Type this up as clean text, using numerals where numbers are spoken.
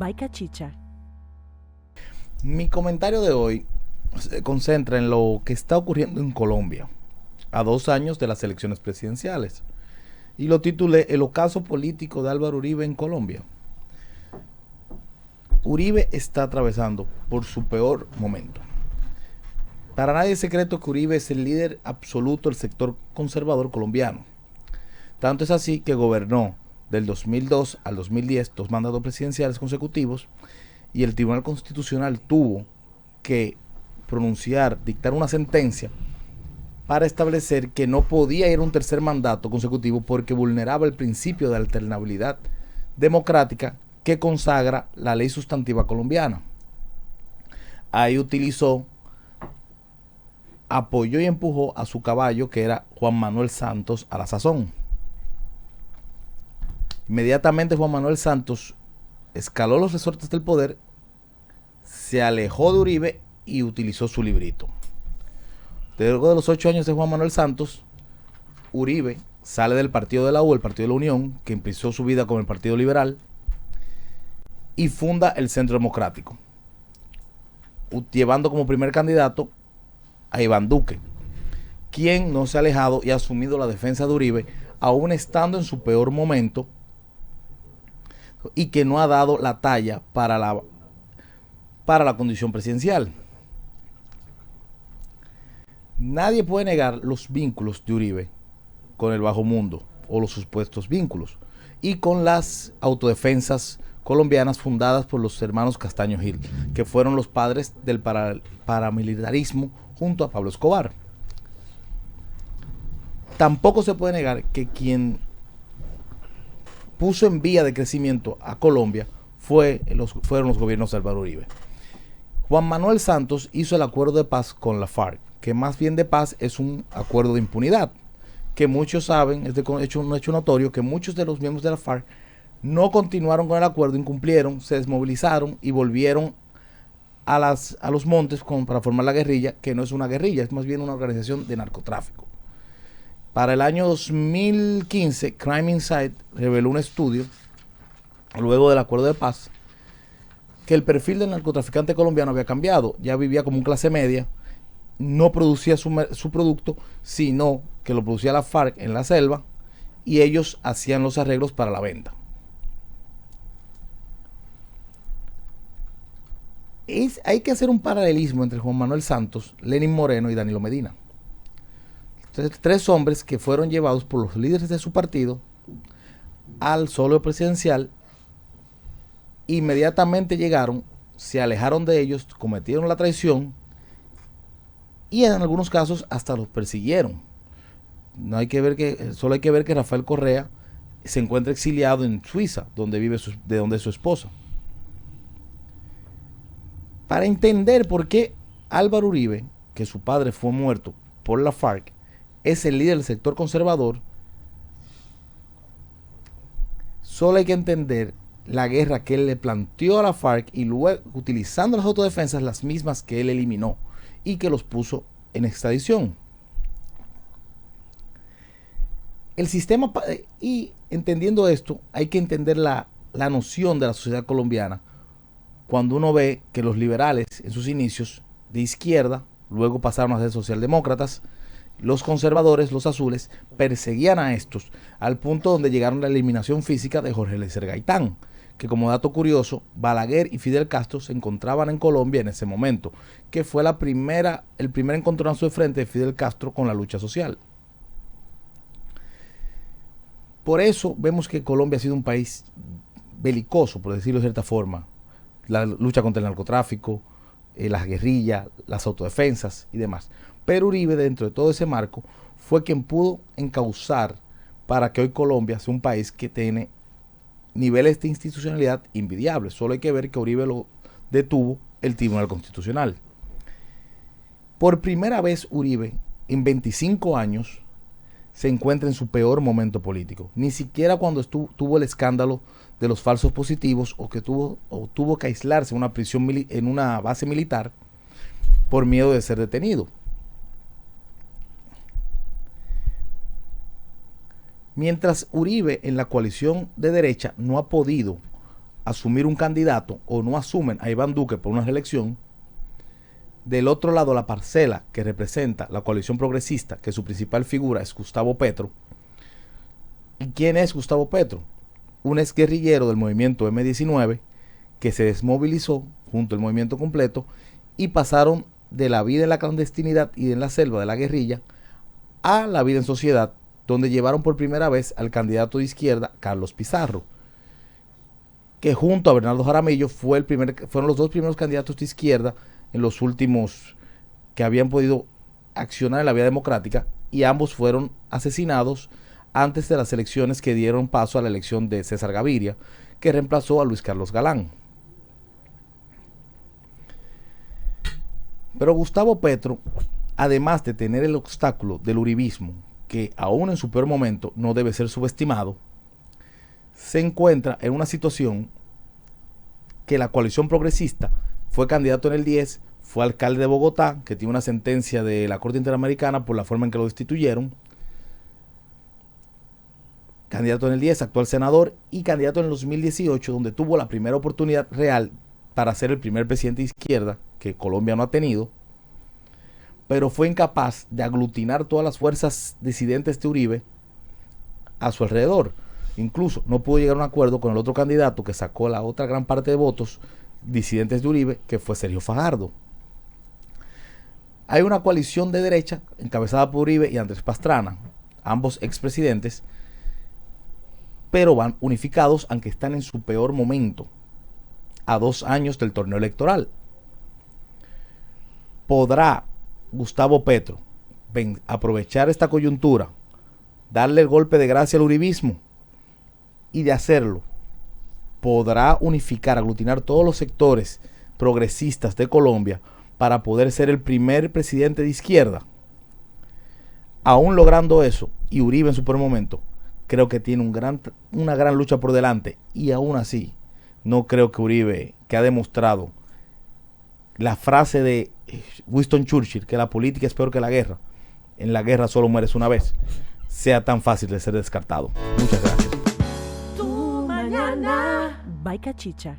Laika Chicha. Mi comentario de hoy se concentra en lo que está ocurriendo en Colombia a 2 años de las elecciones presidenciales y lo titulé El ocaso político de Álvaro Uribe en Colombia. Uribe está atravesando por su peor momento. Para nadie es secreto que Uribe es el líder absoluto del sector conservador colombiano. Tanto es así que gobernó del 2002 al 2010 dos mandatos presidenciales consecutivos y el Tribunal Constitucional tuvo que dictar una sentencia para establecer que no podía ir un tercer mandato consecutivo porque vulneraba el principio de alternabilidad democrática que consagra la ley sustantiva colombiana. Ahí apoyó y empujó a su caballo, que era Juan Manuel Santos, a la sazón. Inmediatamente Juan Manuel Santos escaló los resortes del poder, se alejó de Uribe y utilizó su librito. Luego de los 8 años de Juan Manuel Santos, Uribe sale del partido de la U, el partido de la Unión, que empezó su vida con el Partido Liberal, y funda el Centro Democrático, llevando como primer candidato a Iván Duque, quien no se ha alejado y ha asumido la defensa de Uribe, aún estando en su peor momento, y que no ha dado la talla para la condición presidencial. Nadie puede negar los vínculos de Uribe con el bajo mundo o los supuestos vínculos y con las autodefensas colombianas fundadas por los hermanos Castaño Gil, que fueron los padres del paramilitarismo junto a Pablo Escobar. Tampoco se puede negar que quien puso en vía de crecimiento a Colombia fueron los gobiernos de Álvaro Uribe. Juan Manuel Santos hizo el acuerdo de paz con la FARC, que más bien de paz es un acuerdo de impunidad, que muchos saben, es un hecho notorio, que muchos de los miembros de la FARC no continuaron con el acuerdo, incumplieron, se desmovilizaron y volvieron a los montes para formar la guerrilla, que no es una guerrilla, es más bien una organización de narcotráfico. Para el año 2015, Crime Insight reveló un estudio, luego del acuerdo de paz, que el perfil del narcotraficante colombiano había cambiado. Ya vivía como un clase media, no producía su producto, sino que lo producía la FARC en la selva y ellos hacían los arreglos para la venta. Hay que hacer un paralelismo entre Juan Manuel Santos, Lenín Moreno y Danilo Medina. Tres hombres que fueron llevados por los líderes de su partido al solio presidencial. Inmediatamente llegaron, se alejaron de ellos, cometieron la traición y en algunos casos hasta los persiguieron. Solo hay que ver que Rafael Correa se encuentra exiliado en Suiza, donde donde es su esposa. Para entender por qué Álvaro Uribe, que su padre fue muerto por la FARC, es el líder del sector conservador, solo hay que entender la guerra que él le planteó a la FARC y luego utilizando las autodefensas, las mismas que él eliminó y que los puso en extradición. El sistema, y entendiendo esto, hay que entender la noción de la sociedad colombiana cuando uno ve que los liberales en sus inicios de izquierda, luego pasaron a ser socialdemócratas, los conservadores, los azules, perseguían a estos al punto donde llegaron a la eliminación física de Jorge Eliezer Gaitán, que como dato curioso, Balaguer y Fidel Castro se encontraban en Colombia en ese momento, que fue el primer encontronazo de frente de Fidel Castro con la lucha social. Por eso vemos que Colombia ha sido un país belicoso, por decirlo de cierta forma. La lucha contra el narcotráfico, las guerrillas, las autodefensas y demás. Pero Uribe, dentro de todo ese marco, fue quien pudo encauzar para que hoy Colombia sea un país que tiene niveles de institucionalidad envidiables. Solo hay que ver que Uribe lo detuvo el Tribunal Constitucional. Por primera vez Uribe, en 25 años, se encuentra en su peor momento político. Ni siquiera cuando tuvo el escándalo de los falsos positivos o tuvo que aislarse en una prisión en una base militar por miedo de ser detenido. Mientras Uribe en la coalición de derecha no ha podido asumir un candidato o no asumen a Iván Duque por una reelección, del otro lado la parcela que representa la coalición progresista, que su principal figura es Gustavo Petro. ¿Y quién es Gustavo Petro? Un exguerrillero del movimiento M-19 que se desmovilizó junto al movimiento completo y pasaron de la vida en la clandestinidad y en la selva de la guerrilla a la vida en sociedad, donde llevaron por primera vez al candidato de izquierda, Carlos Pizarro, que junto a Bernardo Jaramillo fueron los dos primeros candidatos de izquierda en los últimos que habían podido accionar en la vía democrática, y ambos fueron asesinados antes de las elecciones que dieron paso a la elección de César Gaviria, que reemplazó a Luis Carlos Galán. Pero Gustavo Petro, además de tener el obstáculo del uribismo, que aún en su peor momento no debe ser subestimado, se encuentra en una situación que la coalición progresista fue candidato en el 10, fue alcalde de Bogotá, que tiene una sentencia de la Corte Interamericana por la forma en que lo destituyeron, candidato en el 10, actual senador, y candidato en el 2018, donde tuvo la primera oportunidad real para ser el primer presidente de izquierda que Colombia no ha tenido, pero fue incapaz de aglutinar todas las fuerzas disidentes de Uribe a su alrededor. Incluso no pudo llegar a un acuerdo con el otro candidato que sacó la otra gran parte de votos disidentes de Uribe, que fue Sergio Fajardo. Hay una coalición de derecha encabezada por Uribe y Andrés Pastrana, ambos expresidentes, pero van unificados, aunque están en su peor momento, a 2 años del torneo electoral. ¿Podrá Gustavo Petro aprovechar esta coyuntura, darle el golpe de gracia al uribismo? Y de hacerlo, podrá unificar, aglutinar todos los sectores progresistas de Colombia para poder ser el primer presidente de izquierda. Aún logrando eso, y Uribe en su peor momento, creo que tiene una gran lucha por delante, y aún así no creo que Uribe, que ha demostrado la frase de Winston Churchill, que la política es peor que la guerra, en la guerra solo mueres una vez, sea tan fácil de ser descartado. Muchas gracias. Tu mañana. By Cachicha.